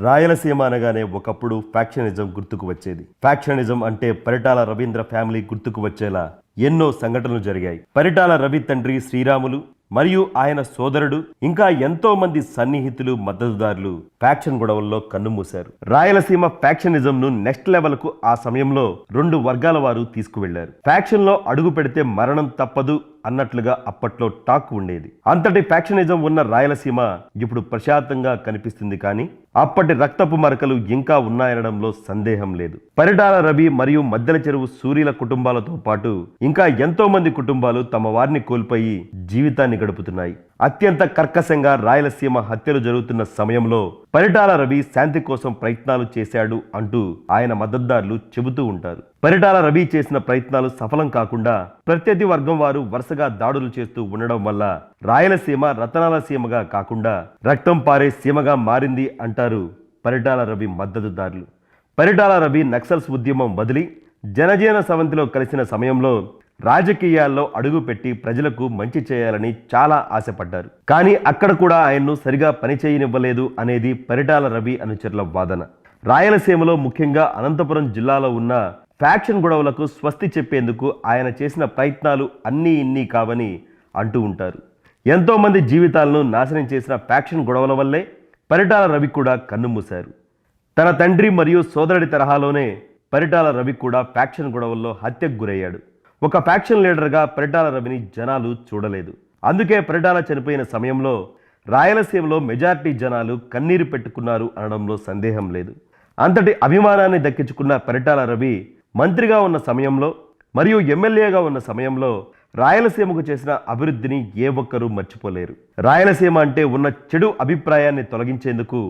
రాయలసీమ అనగానే ఒకప్పుడు ఫ్యాక్షనిజం గుర్తుకు వచ్చేది. ఫ్యాక్షనిజం అంటే పరిటాల రవీంద్ర ఫ్యామిలీ గుర్తుకు వచ్చేలా ఎన్నో సంఘటనలు జరిగాయి. పరిటాల రవి తండ్రి శ్రీరాములు మరియు ఆయన సోదరుడు ఇంకా ఎంతో మంది సన్నిహితులు మద్దతుదారులు ఫ్యాక్షన్ గొడవల్లో కన్నుమూశారు. రాయలసీమ ఫ్యాక్షనిజం ను నెక్స్ట్ లెవెల్ కు ఆ సమయంలో రెండు వర్గాల వారు తీసుకువెళ్లారు. ఫ్యాక్షన్ లో అడుగు పెడితే మరణం తప్పదు అన్నట్లుగా అప్పట్లో టాక్ ఉండేది. అంతటి ఫ్యాక్షనిజం ఉన్న రాయలసీమ ఇప్పుడు ప్రశాంతంగా కనిపిస్తుంది. కానీ అప్పటి రక్తపు మరకలు ఇంకా ఉన్నాయనడంలో సందేహం లేదు. పరిటాల రవి మరియు మద్దెల చెరువు సూర్యుల కుటుంబాలతో పాటు ఇంకా ఎంతో మంది కుటుంబాలు తమ వారిని కోల్పోయి జీవితాన్ని గడుపుతున్నాయి. అత్యంత కర్కశంగా రాయలసీమ హత్యలు జరుగుతున్న సమయంలో పరిటాల రవి శాంతి కోసం ప్రయత్నాలు చేశాడు అంటూ ఆయన మద్దతుదారులు చెబుతూ ఉంటారు. పరిటాల రవి చేసిన ప్రయత్నాలు సఫలం కాకుండా ప్రత్యర్థి వర్గం వారు వరుసగా దాడులు చేస్తూ ఉండడం వల్ల రాయలసీమ రతనాల సీమగా కాకుండా రక్తం పారే సీమగా మారింది అంటారు పరిటాల రవి మద్దతుదారులు. పరిటాల రవి నక్సల్స్ ఉద్యమం వదిలి జనజీవన సవంతిలో కలిసిన సమయంలో రాజకీయాల్లో అడుగుపెట్టి ప్రజలకు మంచి చేయాలని చాలా ఆశపడ్డారు. కానీ అక్కడ కూడా ఆయన్ను సరిగా పనిచేయనివ్వలేదు అనేది పరిటాల రవి అనుచరుల వాదన. రాయలసీమలో ముఖ్యంగా అనంతపురం జిల్లాలో ఉన్న ఫ్యాక్షన్ గొడవలకు స్వస్తి చెప్పేందుకు ఆయన చేసిన ప్రయత్నాలు అన్నీ ఇన్ని కావని అంటూ ఉంటారు. ఎంతో మంది జీవితాలను నాశనం చేసిన ఫ్యాక్షన్ గొడవల వల్లే పరిటాల రవి కూడా కన్నుమూశారు. తన తండ్రి మరియు సోదరుడి తరహాలోనే పరిటాల రవి కూడా ఫ్యాక్షన్ గొడవల్లో హత్యకు గురయ్యాడు. ఒక ఫ్యాక్షన్ లీడర్గా పరిటాల రవిని జనాలు చూడలేదు. అందుకే పరిటాల చనిపోయిన సమయంలో రాయలసీమలో మెజారిటీ జనాలు కన్నీరు పెట్టుకున్నారు అనడంలో సందేహం లేదు. అంతటి అభిమానాన్ని దక్కించుకున్న పరిటాల రవి మంత్రిగా ఉన్న సమయంలో మరియు ఎమ్మెల్యేగా ఉన్న సమయంలో రాయలసీమకు చేసిన అభివృద్ధిని ఏ ఒక్కరూ మర్చిపోలేరు. రాయలసీమ అంటే ఉన్న చెడు అభిప్రాయాన్ని తొలగించేందుకు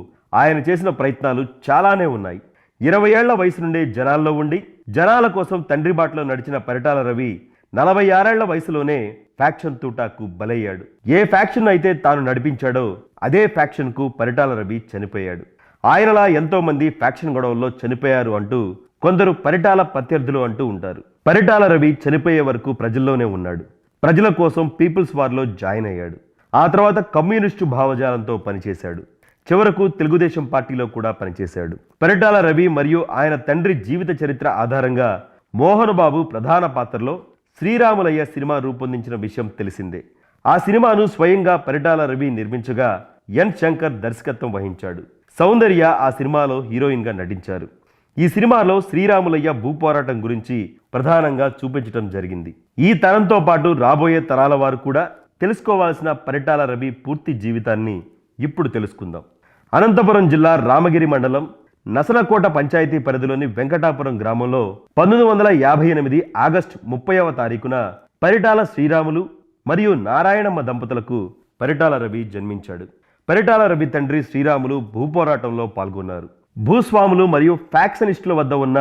ఆయన చేసిన ప్రయత్నాలు చాలానే ఉన్నాయి. 20 ఏళ్ల వయసు నుండే జనాల్లో ఉండి జనాల కోసం తండ్రి బాటలో నడిచిన పరిటాల రవి 46 ఏళ్ల వయసులోనే ఫ్యాక్షన్ తూటాకు బలయ్యాడు. ఏ ఫ్యాక్షన్ అయితే తాను నడిపించాడో అదే ఫ్యాక్షన్ కు పరిటాల రవి చనిపోయాడు. ఆయనలా ఎంతో మంది ఫ్యాక్షన్ గొడవల్లో చనిపోయారు అంటూ కొందరు పరిటాల ప్రత్యర్థులు అంటూ ఉంటారు. పరిటాల రవి చనిపోయే వరకు ప్రజల్లోనే ఉన్నాడు. ప్రజల కోసం పీపుల్స్ వార్లో జాయిన్ అయ్యాడు. ఆ తర్వాత కమ్యూనిస్టు భావజాలంతో పనిచేశాడు. చివరకు తెలుగుదేశం పార్టీలో కూడా పనిచేశాడు. పరిటాల రవి మరియు ఆయన తండ్రి జీవిత చరిత్ర ఆధారంగా మోహన్ బాబు ప్రధాన పాత్రలో శ్రీరాములయ్య సినిమా రూపొందించిన విషయం తెలిసిందే. ఆ సినిమాను స్వయంగా పరిటాల రవి నిర్మించగా ఎన్ శంకర్ దర్శకత్వం వహించాడు. సౌందర్య ఆ సినిమాలో హీరోయిన్గా నటించారు. ఈ సినిమాలో శ్రీరాములయ్య భూపోరాటం గురించి ప్రధానంగా చూపించడం జరిగింది. ఈ తరంతో పాటు రాబోయే తరాల వారు కూడా తెలుసుకోవాల్సిన పరిటాల రవి పూర్తి జీవితాన్ని ఇప్పుడు తెలుసుకుందాం. అనంతపురం జిల్లా రామగిరి మండలం నసనకోట పంచాయతీ పరిధిలోని వెంకటాపురం గ్రామంలో 1958 ఆగస్టు 30వ తారీఖున పరిటాల శ్రీరాములు మరియు నారాయణమ్మ దంపతులకు పరిటాల రవి జన్మించాడు. పరిటాల రవి తండ్రి శ్రీరాములు భూపోరాటంలో పాల్గొన్నారు. భూస్వాములు మరియు ఫ్యాక్షనిస్టుల వద్ద ఉన్న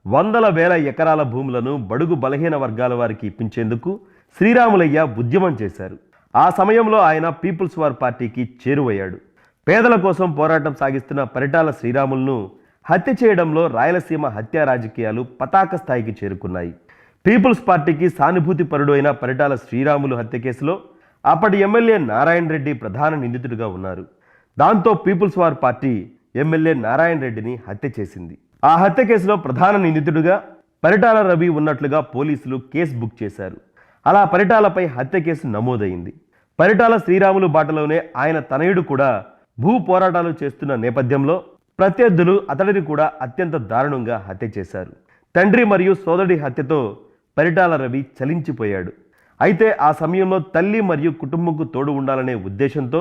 వందల వేల ఎకరాల భూములను బడుగు బలహీన వర్గాల వారికి ఇప్పించేందుకు శ్రీరాములయ్య ఉద్యమం చేశారు. ఆ సమయంలో ఆయన పీపుల్స్ వార్ పార్టీకి చేరువయ్యాడు. పేదల కోసం పోరాటం సాగిస్తున్న పరిటాల శ్రీరాములను హత్య చేయడంలో రాయలసీమ హత్య రాజకీయాలు పతాక స్థాయికి చేరుకున్నాయి. పీపుల్స్ పార్టీకి సానుభూతి పరుడు అయిన పరిటాల శ్రీరాములు హత్య కేసులో అప్పటి ఎమ్మెల్యే నారాయణ రెడ్డి ప్రధాన నిందితుడిగా ఉన్నారు. దాంతో people's war party MLA Narayana రెడ్డిని హత్య చేసింది. ఆ హత్య కేసులో ప్రధాన నిందితుడిగా పరిటాల రవి ఉన్నట్లుగా పోలీసులు కేసు బుక్ చేశారు. అలా పరిటాలపై హత్య కేసు నమోదైంది. పరిటాల శ్రీరాములు బాటలోనే ఆయన తనయుడు కూడా భూ పోరాటాలు చేస్తున్న నేపథ్యంలో ప్రత్యర్థులు అతడిని కూడా అత్యంత దారుణంగా హత్య చేశారు. తండ్రి మరియు సోదరుడి హత్యతో పరిటాల రవి చలించిపోయాడు. అయితే ఆ సమయంలో తల్లి మరియు కుటుంబంకు తోడు ఉండాలనే ఉద్దేశంతో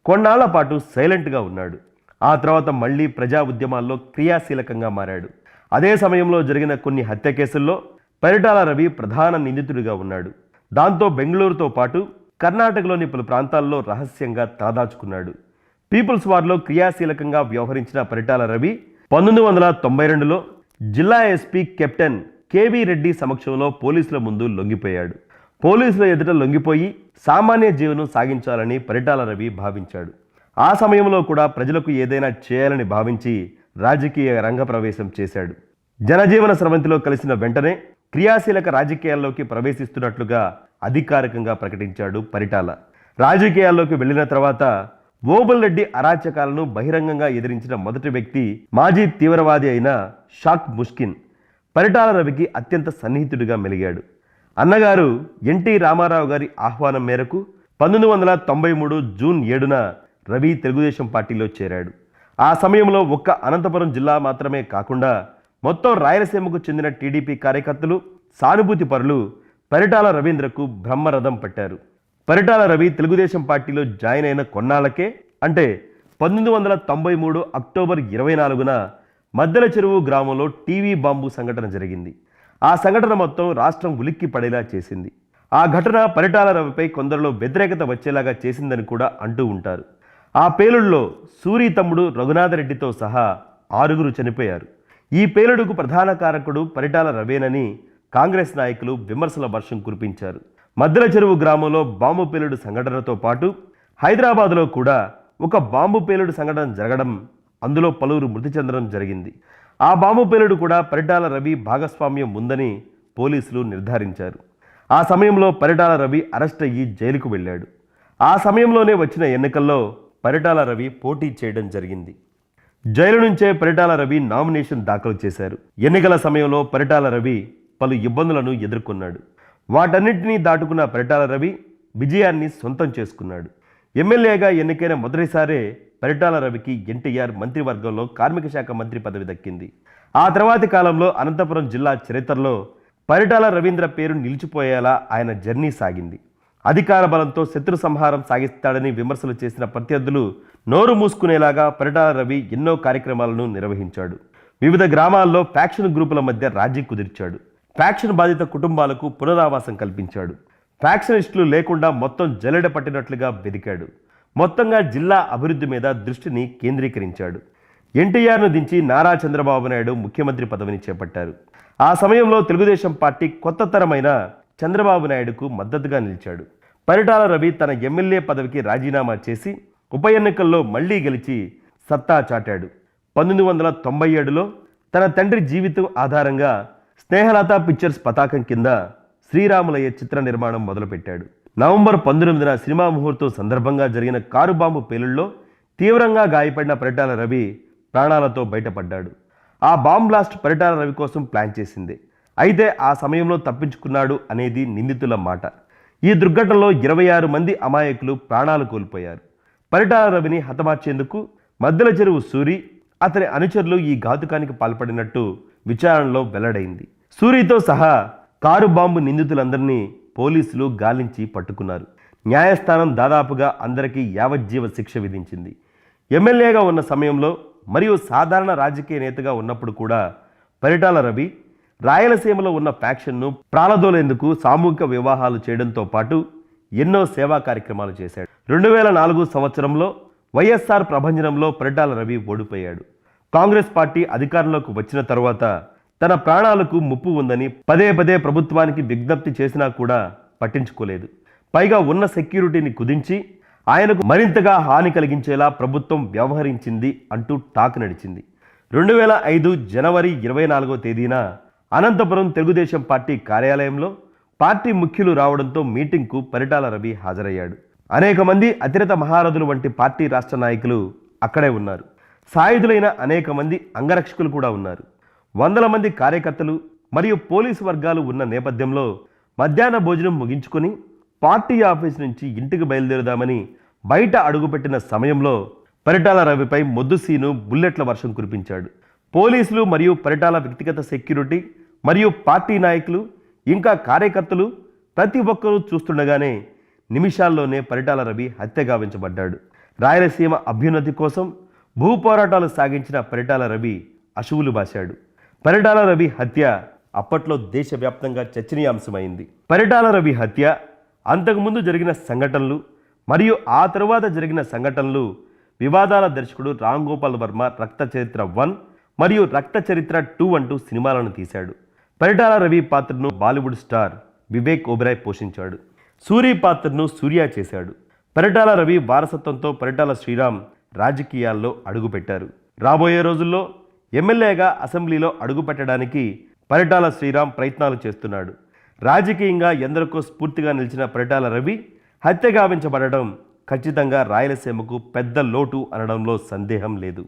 కొన్నాళ్ల పాటు సైలెంట్గా ఉన్నాడు. ఆ తర్వాత మళ్లీ ప్రజా ఉద్యమాల్లో క్రియాశీలకంగా మారాడు. అదే సమయంలో జరిగిన కొన్ని హత్య కేసుల్లో పరిటాల రవి ప్రధాన నిందితుడిగా ఉన్నాడు. దాంతో బెంగళూరుతో పాటు కర్ణాటకలోని పలు ప్రాంతాల్లో రహస్యంగా తలదాచుకున్నాడు. పీపుల్స్ వార్లో క్రియాశీలకంగా వ్యవహరించిన పరిటాల రవి 1992లో జిల్లా ఎస్పీ కెప్టెన్ కేవీ రెడ్డి సమక్షంలో పోలీసుల ముందు లొంగిపోయాడు. పోలీసుల ఎదుట లొంగిపోయి సామాన్య జీవనం సాగించాలని పరిటాల రవి భావించాడు. ఆ సమయంలో కూడా ప్రజలకు ఏదైనా చేయాలని భావించి రాజకీయ రంగ ప్రవేశం చేశాడు. జనజీవన స్రవంతిలో కలిసిన వెంటనే క్రియాశీలక రాజకీయాల్లోకి ప్రవేశిస్తున్నట్లుగా అధికారికంగా ప్రకటించాడు పరిటాల. రాజకీయాల్లోకి వెళ్ళిన తర్వాత ఓబుల్ రెడ్డి అరాచకాలను బహిరంగంగా ఎదిరించిన మొదటి వ్యక్తి మాజీ తీవ్రవాది అయిన షాక్ ముష్కిన్ పరిటాల రవికి అత్యంత సన్నిహితుడిగా మెలిగాడు. అన్నగారు ఎన్టీ రామారావు గారి ఆహ్వానం మేరకు 1993 జూన్ 7న రవి తెలుగుదేశం పార్టీలో చేరాడు. ఆ సమయంలో ఒక్క అనంతపురం జిల్లా మాత్రమే కాకుండా మొత్తం రాయలసీమకు చెందిన టీడీపీ కార్యకర్తలు, సానుభూతి పరులు పరిటాల రవీంద్రకు బ్రహ్మరథం పట్టారు. పరిటాల రవి తెలుగుదేశం పార్టీలో జాయిన్ అయిన కొన్నాళ్లకే అంటే 1993 అక్టోబర్ 24న మద్దెల చెరువు గ్రామంలో టీవీ బాంబు సంఘటన జరిగింది. ఆ సంఘటన మొత్తం రాష్ట్రం ఉలిక్కి పడేలా చేసింది. ఆ ఘటన పరిటాల రవిపై కొందరిలో వ్యతిరేకత వచ్చేలాగా చేసిందని కూడా అంటూ ఉంటారు. ఆ పేలుడులో సూరి తమ్ముడు రఘునాథరెడ్డితో సహా 6గురు చనిపోయారు. ఈ పేలుడుకు ప్రధాన కారకుడు పరిటాల రవేనని కాంగ్రెస్ నాయకులు విమర్శల వర్షం కురిపించారు. మద్దెల చెరువు గ్రామంలో బాంబు పేలుడు సంఘటనతో పాటు హైదరాబాద్లో కూడా ఒక బాంబు పేలుడు సంఘటన జరగడం, అందులో పలువురు మృతి చెందడం జరిగింది. ఆ బాంబు పేలుడు కూడా పరిటాల రవి భాగస్వామ్యం ఉందని పోలీసులు నిర్ధారించారు. ఆ సమయంలో పరిటాల రవి అరెస్ట్ అయ్యి జైలుకు వెళ్ళాడు. ఆ సమయంలోనే వచ్చిన ఎన్నికల్లో పరిటాల రవి పోటీ చేయడం జరిగింది. జైలు నుంచే పరిటాల రవి నామినేషన్ దాఖలు చేశారు. ఎన్నికల సమయంలో పరిటాల రవి పలు ఇబ్బందులను ఎదుర్కొన్నాడు. వాటన్నింటినీ దాటుకున్న పరిటాల రవి విజయాన్ని సొంతం చేసుకున్నాడు. ఎమ్మెల్యేగా ఎన్నికైన మొదటిసారే పరిటాల రవికి ఎన్టీఆర్ మంత్రివర్గంలో కార్మిక శాఖ మంత్రి పదవి దక్కింది. ఆ తర్వాతి కాలంలో అనంతపురం జిల్లా చరిత్రలో పరిటాల రవీంద్ర పేరు నిలిచిపోయేలా ఆయన జర్నీ సాగింది. అధికార బలంతో శత్రు సంహారం సాగిస్తాడని విమర్శలు చేసిన ప్రత్యర్థులు నోరు మూసుకునేలాగా పరిటాల రవి ఎన్నో కార్యక్రమాలను నిర్వహించాడు. వివిధ గ్రామాల్లో ఫ్యాక్షన్ గ్రూపుల మధ్య రాజీ కుదిర్చాడు. ఫ్యాక్షన్ బాధిత కుటుంబాలకు పునరావాసం కల్పించాడు. ఫ్యాక్షనిస్టులు లేకుండా మొత్తం జల్లెడ పట్టినట్లుగా వెదికాడు. మొత్తంగా జిల్లా అభివృద్ధి మీద దృష్టిని కేంద్రీకరించాడు. ఎన్టీఆర్ను దించి నారా చంద్రబాబు నాయుడు ముఖ్యమంత్రి పదవిని చేపట్టారు. ఆ సమయంలో తెలుగుదేశం పార్టీ కొత్త తరమైన చంద్రబాబు నాయుడుకు మద్దతుగా నిలిచాడు. పరిటాల రవి తన ఎమ్మెల్యే పదవికి రాజీనామా చేసి ఉప ఎన్నికల్లో మళ్లీ గెలిచి సత్తా చాటాడు. 1997లో తన తండ్రి జీవితం ఆధారంగా స్నేహలత పిక్చర్స్ పతాకం కింద శ్రీరాములయ్య చిత్ర నిర్మాణం మొదలుపెట్టాడు. నవంబర్ 19న సినిమా ముహూర్తం సందర్భంగా జరిగిన కారు బాంబు పేలుళ్లో తీవ్రంగా గాయపడిన పరిటాల రవి ప్రాణాలతో బయటపడ్డాడు. ఆ బాంబ్ బ్లాస్ట్ పరిటాల రవి కోసం ప్లాన్ చేసింది. అయితే ఆ సమయంలో తప్పించుకున్నాడు అనేది నిందితుల మాట. ఈ దుర్ఘటనలో 26 మంది అమాయకులు ప్రాణాలు కోల్పోయారు. పరిటాల రవిని హతమార్చేందుకు మద్దెల చెరువు సూరి, అతని అనుచరులు ఈ ఘాతుకానికి పాల్పడినట్టు విచారణలో వెల్లడైంది. సూరితో సహా కారు బాంబు నిందితులందరినీ పోలీసులు గాలించి పట్టుకున్నారు. న్యాయస్థానం దాదాపుగా అందరికీ యావజ్జీవ శిక్ష విధించింది. ఎమ్మెల్యేగా ఉన్న సమయంలో మరియు సాధారణ రాజకీయ నేతగా ఉన్నప్పుడు కూడా పరిటాల రవి రాయలసీమలో ఉన్న ఫ్యాక్షన్ను ప్రాలదోలేందుకు సామూహిక వివాహాలు చేయడంతో పాటు ఎన్నో సేవా కార్యక్రమాలు చేశాడు. 2004 సంవత్సరంలో వైఎస్ఆర్ ప్రభంజనంలో పరిటాల రవి ఓడిపోయాడు. కాంగ్రెస్ పార్టీ అధికారంలోకి వచ్చిన తర్వాత తన ప్రాణాలకు ముప్పు ఉందని పదే పదే ప్రభుత్వానికి విజ్ఞప్తి చేసినా కూడా పట్టించుకోలేదు. పైగా ఉన్న సెక్యూరిటీని కుదించి ఆయనకు మరింతగా హాని కలిగించేలా ప్రభుత్వం వ్యవహరించింది అంటూ టాక్ నడిచింది. 2005 జనవరి 24వ తేదీన అనంతపురం తెలుగుదేశం పార్టీ కార్యాలయంలో పార్టీ ముఖ్యులు రావడంతో మీటింగ్కు పరిటాల రవి హాజరయ్యాడు. అనేక మంది అతిరథ మహారథులు వంటి పార్టీ రాష్ట్ర నాయకులు అక్కడే ఉన్నారు. సాయుధులైన అనేక మంది అంగరక్షకులు కూడా ఉన్నారు. వందల మంది కార్యకర్తలు మరియు పోలీసు వర్గాలు ఉన్న నేపథ్యంలో మధ్యాహ్న భోజనం ముగించుకొని పార్టీ ఆఫీస్ నుంచి ఇంటికి బయలుదేరుదామని బయట అడుగుపెట్టిన సమయంలో పరిటాల రవిపై మొద్దుసీను బుల్లెట్ల వర్షం కురిపించాడు. పోలీసులు మరియు పరిటాల వ్యక్తిగత సెక్యూరిటీ మరియు పార్టీ నాయకులు ఇంకా కార్యకర్తలు ప్రతి ఒక్కరూ చూస్తుండగానే నిమిషాల్లోనే పరిటాల రవి హత్య గావించబడ్డాడు. రాయలసీమ అభ్యున్నతి కోసం భూ పోరాటాలు సాగించిన పరిటాల రవి అశువులు బాశాడు. పరిటాల రవి హత్య అప్పట్లో దేశవ్యాప్తంగా చర్చనీయాంశమైంది. పరిటాల రవి హత్య, అంతకుముందు జరిగిన సంఘటనలు మరియు ఆ తరువాత జరిగిన సంఘటనలు వివాదాల దర్శకుడు రామ్ గోపాల్ వర్మ రక్త చరిత్ర 1 మరియు రక్త చరిత్ర 2 అంటూ సినిమాలను తీశాడు. పరిటాల రవి పాత్రను బాలీవుడ్ స్టార్ వివేక్ ఓబెరాయ్ పోషించాడు. సూరి పాత్రను సూర్య చేశాడు. పరిటాల రవి వారసత్వంతో పరిటాల శ్రీరామ్ రాజకీయాల్లో అడుగుపెట్టారు. రాబోయే రోజుల్లో ఎమ్మెల్యేగా అసెంబ్లీలో అడుగుపెట్టడానికి పరిటాల శ్రీరామ్ ప్రయత్నాలు చేస్తున్నాడు. రాజకీయంగా ఎందరికో స్ఫూర్తిగా నిలిచిన పరిటాల రవి హత్య గావించబడడం ఖచ్చితంగా రాయలసీమకు పెద్ద లోటు అనడంలో సందేహం లేదు.